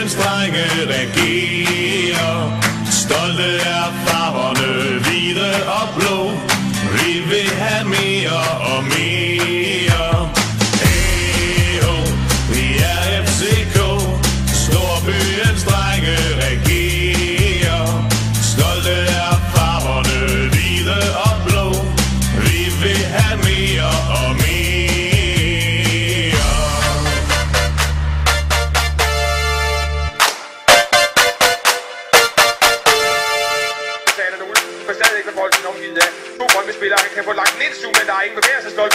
byens drenge regerer. Stolte er farverne, hvide og blå. Vi vil have mere og mere. Hey ho, vi er FCK. Storbyens drenge regerer. Stolte er farverne, hvide og blå. Vi vil have mere og mere. For stadigvæk med bolden omgivet af to Brøndby-spillere. Han kan få lagt den ind, men der er ingen bevægelsesstolt.